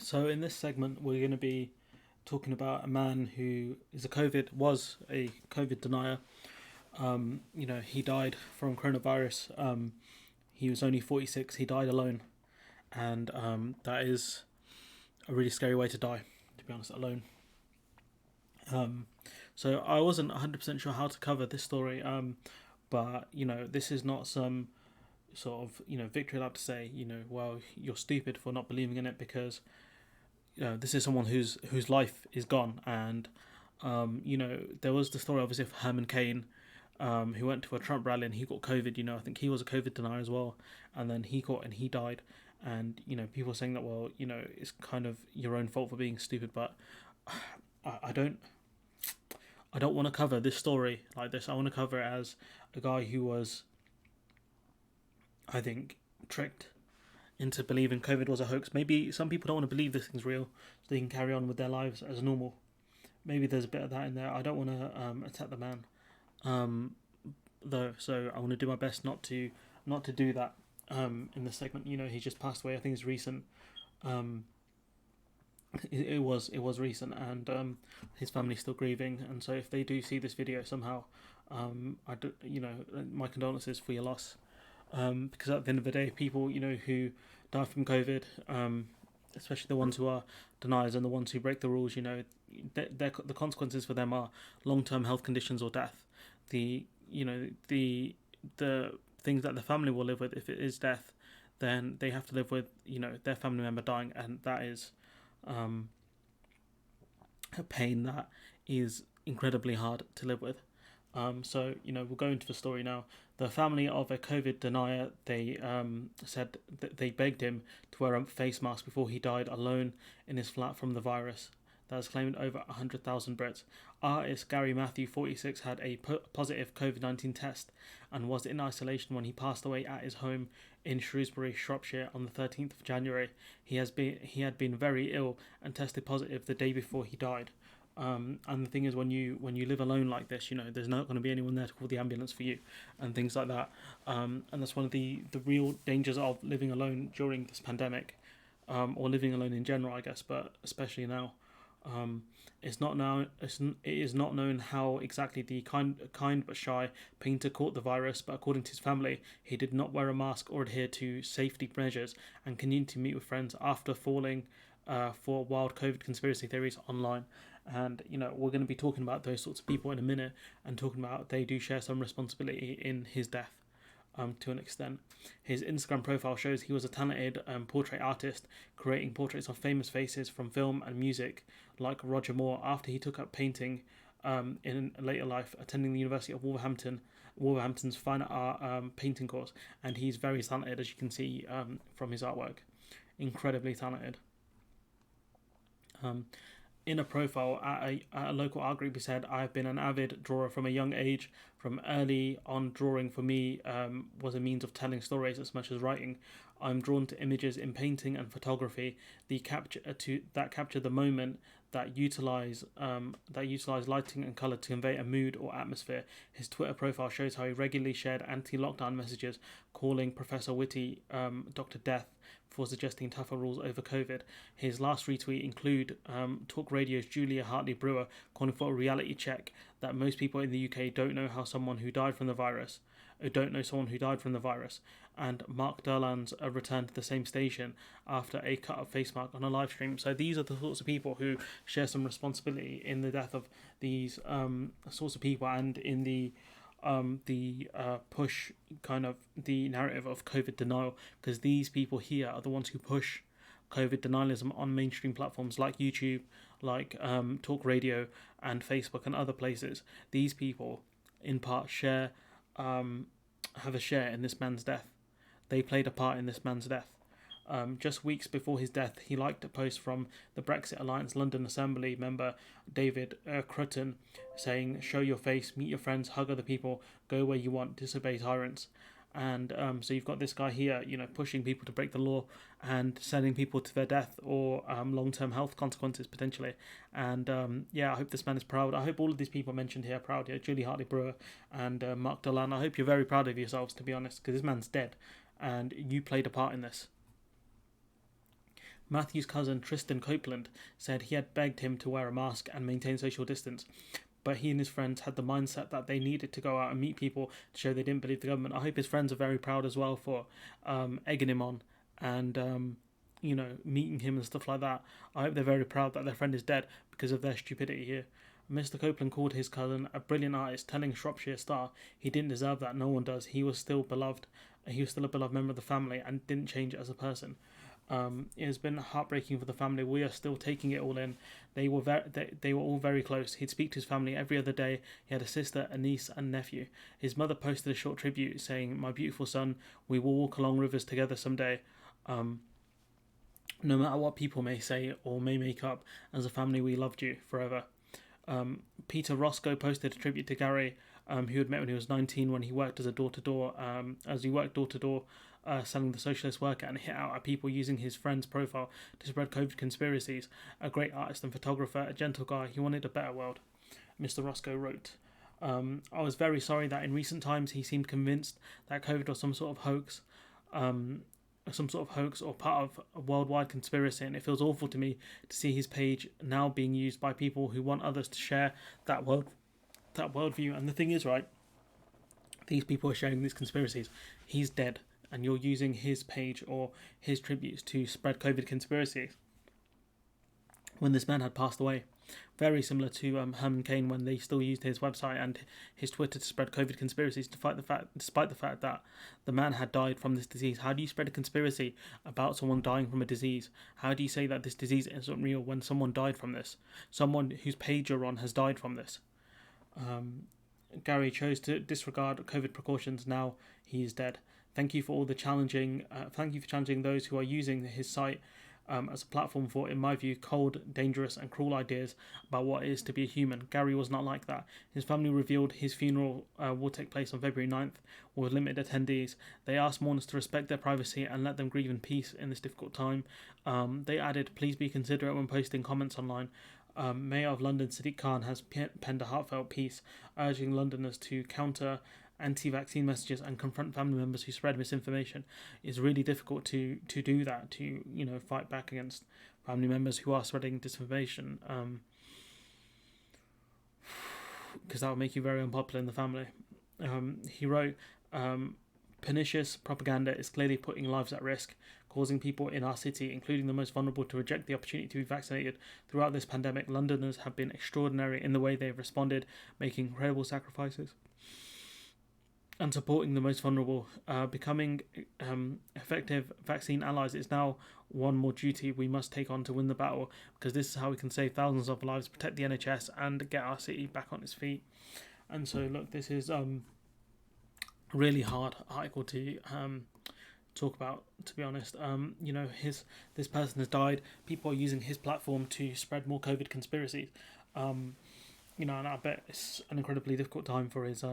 So in this segment, we're going to be talking about a man who was a COVID denier. He died from coronavirus. He was only 46. He died alone, and that is a really scary way to die. To be honest, alone. Um, so I wasn't 100% sure how to cover this story. But this is not some sort of victory lap to say well, you're stupid for not believing in it, because this is someone whose life is gone. And there was the story obviously of Herman Cain, who went to a Trump rally and he got COVID. I think he was a COVID denier as well, and then he got and he died. And people are saying that, well, it's kind of your own fault for being stupid. But I don't want to cover this story like this. I want to cover it as a guy who was, I think, tricked into believing COVID was a hoax. Maybe some people don't want to believe this thing's real, so they can carry on with their lives as normal. Maybe there's a bit of that in there. I don't want to attack the man, though. So I want to do my best not to do that. In this segment, he just passed away. I think it's recent. It was recent, and his family's still grieving. And so if they do see this video somehow, my condolences for your loss. Because at the end of the day, people who die from COVID, especially the ones who are deniers and the ones who break the rules, the consequences for them are long-term health conditions or death. The things that the family will live with, if it is death, then they have to live with their family member dying, and that is a pain that is incredibly hard to live with. So we'll go into the story now. The family of a COVID denier, they said that they begged him to wear a face mask before he died alone in his flat from the virus that has claimed over 100,000 Brits. Artist Gary Matthew, 46, had a positive COVID-19 test and was in isolation when he passed away at his home in Shrewsbury, Shropshire, on the 13th of January. He had been very ill and tested positive the day before he died. And the thing is, when you live alone like this, there's not going to be anyone there to call the ambulance for you, and things like that. And that's one of the real dangers of living alone during this pandemic, or living alone in general, I guess, but especially now. It is not known how exactly the kind but shy painter caught the virus, but according to his family, he did not wear a mask or adhere to safety measures and continued to meet with friends after falling for wild COVID conspiracy theories online. And we're going to be talking about those sorts of people in a minute, and talking about they do share some responsibility in his death. To an extent. His Instagram profile shows he was a talented portrait artist, creating portraits of famous faces from film and music, like Roger Moore, after he took up painting in later life, attending the University of Wolverhampton's fine art painting course. And he's very talented, as you can see from his artwork. Incredibly talented. In a profile at a local art group, he said, "I've been an avid drawer from a young age. From early on, drawing for me was a means of telling stories as much as writing. I'm drawn to images in painting and photography that capture the moment, that utilize lighting and color to convey a mood or atmosphere." His Twitter profile shows how he regularly shared anti-lockdown messages, calling Professor Whitty Dr. Death for suggesting tougher rules over COVID. His last retweet include Talk Radio's Julia Hartley-Brewer calling for a reality check, that most people in the UK don't know someone who died from the virus, and Mark Durland's return to the same station after a cut of face mark on a live stream. So these are the sorts of people who share some responsibility in the death of these sorts of people, and in the push, kind of the narrative of COVID denial, because these people here are the ones who push COVID denialism on mainstream platforms like YouTube, like Talk Radio and Facebook and other places. These people, in part, have a share in this man's death. They played a part in this man's death. Just weeks before his death, he liked a post from the Brexit Alliance London Assembly member David Crutton saying, "Show your face, meet your friends, hug other people, go where you want, disobey tyrants." And so you've got this guy here, pushing people to break the law and sending people to their death or long-term health consequences potentially. And I hope this man is proud. I hope all of these people mentioned here are proud. Julie Hartley-Brewer and Mark Dolan. I hope you're very proud of yourselves, to be honest, because this man's dead and you played a part in this. Matthew's cousin Tristan Copeland said he had begged him to wear a mask and maintain social distance, but he and his friends had the mindset that they needed to go out and meet people to show they didn't believe the government. I hope his friends are very proud as well for egging him on and meeting him and stuff like that. I hope they're very proud that their friend is dead because of their stupidity here. Mr. Copeland called his cousin a brilliant artist, telling Shropshire Star he didn't deserve that. No one does. He was still beloved. He was still a beloved member of the family and didn't change as a person. It has been heartbreaking for the family. We are still taking it all in. They were all very close. He'd speak to his family every other day. He had a sister, a niece, and nephew. His mother posted a short tribute saying, "My beautiful son, we will walk along rivers together someday." No matter what people may say or may make up, as a family we loved you forever. Peter Roscoe posted a tribute to Gary, who had met when he was 19 when he worked as a door-to-door, selling the socialist worker and hit out at people using his friend's profile to spread COVID conspiracies. A great artist and photographer, a gentle guy, he wanted a better world. Mr. Roscoe wrote, I was very sorry that in recent times he seemed convinced that COVID was some sort of hoax or part of a worldwide conspiracy, and it feels awful to me to see his page now being used by people who want others to share that worldview. And the thing is, right, these people are sharing these conspiracies. He's dead, and you're using his page or his tributes to spread COVID conspiracies when this man had passed away. Very similar to Herman Cain when they still used his website and his Twitter to spread COVID conspiracies, despite the fact that the man had died from this disease. How do you spread a conspiracy about someone dying from a disease? How do you say that this disease isn't real when someone died from this? Someone whose page you're on has died from this. Gary chose to disregard COVID precautions. Now he is dead. Thank you for challenging those who are using his site as a platform for, in my view, cold, dangerous and cruel ideas about what it is to be a human. Gary was not like that. His family revealed his funeral will take place on February 9th with limited attendees. They asked mourners to respect their privacy and let them grieve in peace in this difficult time. They added, please be considerate when posting comments online. Mayor of London Sadiq Khan has penned a heartfelt piece urging Londoners to counter anti-vaccine messages and confront family members who spread misinformation. It's really difficult to do that, to fight back against family members who are spreading disinformation, because that would make you very unpopular in the family. He wrote, pernicious propaganda is clearly putting lives at risk, causing people in our city, including the most vulnerable, to reject the opportunity to be vaccinated. Throughout this pandemic, Londoners have been extraordinary in the way they have responded, making incredible sacrifices and supporting the most vulnerable. Becoming effective vaccine allies is now one more duty we must take on to win the battle, because this is how we can save thousands of lives, protect the NHS and get our city back on its feet. And so look, this is a really hard article to talk about, to be honest. This person has died. People are using his platform to spread more COVID conspiracies. And I bet it's an incredibly difficult time for his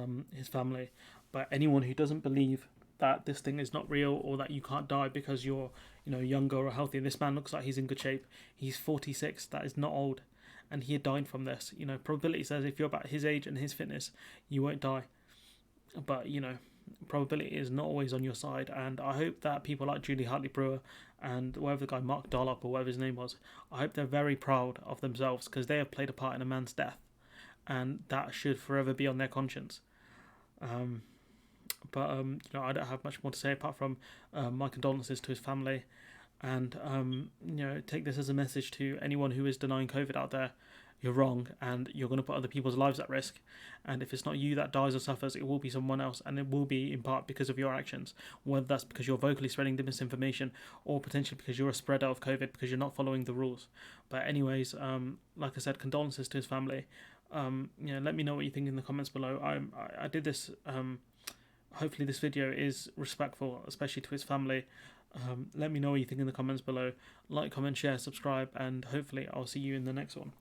family. But anyone who doesn't believe that this thing is not real or that you can't die because you're younger or healthy, this man looks like he's in good shape. He's 46. That is not old, and he had died from this. Probability says if you're about his age and his fitness, you won't die. But probability is not always on your side, and I hope that people like Julie Hartley-Brewer and whatever the guy, Mark Dollop or whatever his name was, I hope they're very proud of themselves because they have played a part in a man's death, and that should forever be on their conscience. I don't have much more to say apart from my condolences to his family, and take this as a message to anyone who is denying COVID out there. You're wrong, and you're going to put other people's lives at risk, and if it's not you that dies or suffers, it will be someone else, and it will be in part because of your actions, whether that's because you're vocally spreading the misinformation or potentially because you're a spreader of COVID because you're not following the rules. But anyways, like I said, condolences to his family. Let me know what you think in the comments below. I did this hopefully this video is respectful, especially to his family. Let me know what you think in the comments below. Like, comment, share, subscribe, and hopefully I'll see you in the next one.